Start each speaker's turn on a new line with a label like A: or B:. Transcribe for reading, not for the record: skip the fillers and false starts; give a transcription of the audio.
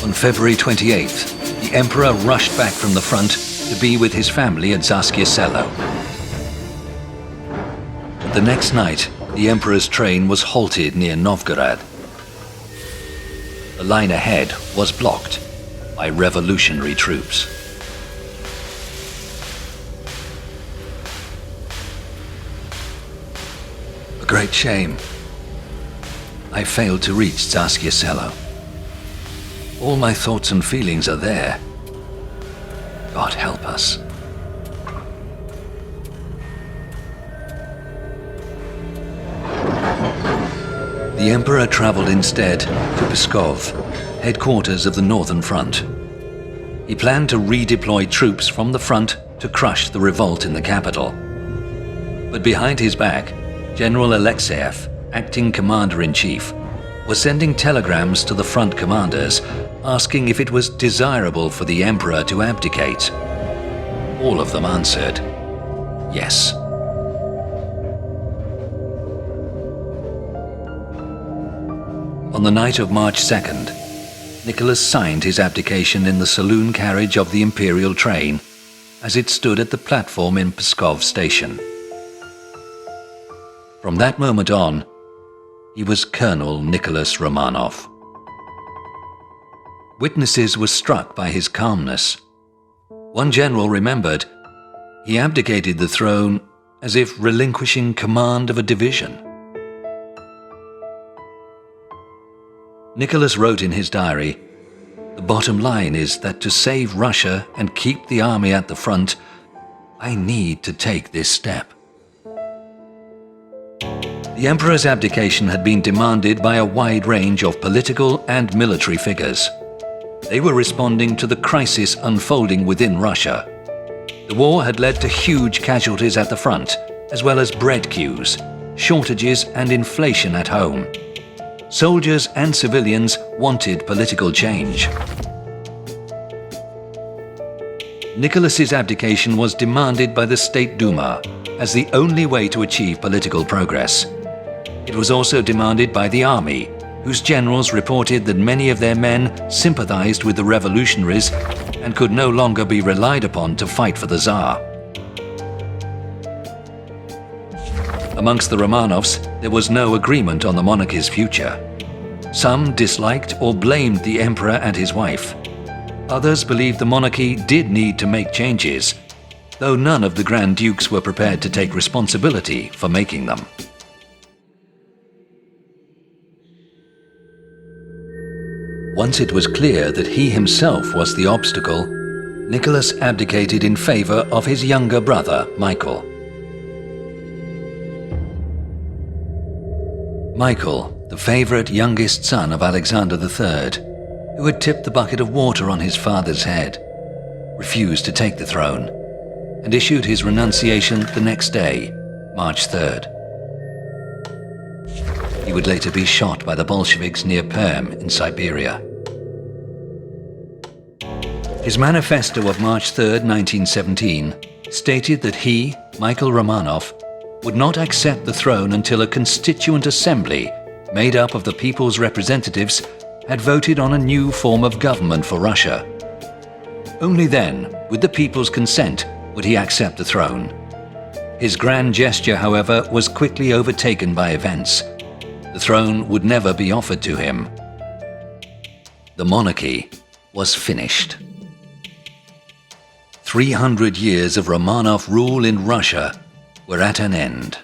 A: On February 28th, the emperor rushed back from the front to be with his family at Saskia Selo. The next night, the emperor's train was halted near Novgorod. The line ahead was blocked by revolutionary troops. A great shame. I failed to reach Saskia Selo. All my thoughts and feelings are there. God help us. The emperor traveled instead to Pskov, headquarters of the Northern Front. He planned to redeploy troops from the front to crush the revolt in the capital. But behind his back, General Alexeyev, acting commander-in-chief, was sending telegrams to the front commanders asking if it was desirable for the emperor to abdicate. All of them answered, yes. On the night of March 2nd, Nicholas signed his abdication in the saloon carriage of the imperial train as it stood at the platform in Pskov station. From that moment on, he was Colonel Nicholas Romanov. Witnesses were struck by his calmness. One general remembered, he abdicated the throne as if relinquishing command of a division. Nicholas wrote in his diary, "The bottom line is that to save Russia and keep the army at the front, I need to take this step." The emperor's abdication had been demanded by a wide range of political and military figures. They were responding to the crisis unfolding within Russia. The war had led to huge casualties at the front, as well as bread queues, shortages and inflation at home. Soldiers and civilians wanted political change. Nicholas's abdication was demanded by the State Duma as the only way to achieve political progress. It was also demanded by the army, whose generals reported that many of their men sympathized with the revolutionaries and could no longer be relied upon to fight for the Tsar. Amongst the Romanovs, there was no agreement on the monarchy's future. Some disliked or blamed the emperor and his wife. Others believed the monarchy did need to make changes, though none of the Grand Dukes were prepared to take responsibility for making them. Once it was clear that he himself was the obstacle, Nicholas abdicated in favor of his younger brother, Michael. Michael, the favorite youngest son of Alexander III, who had tipped the bucket of water on his father's head, refused to take the throne and issued his renunciation the next day, March 3rd. He would later be shot by the Bolsheviks near Perm in Siberia. His manifesto of March 3, 1917, stated that he, Michael Romanov, would not accept the throne until a constituent assembly made up of the people's representatives had voted on a new form of government for Russia. Only then, with the people's consent, would he accept the throne. His grand gesture, however, was quickly overtaken by events. The throne would never be offered to him. The monarchy was finished. 300 years of Romanov rule in Russia were at an end.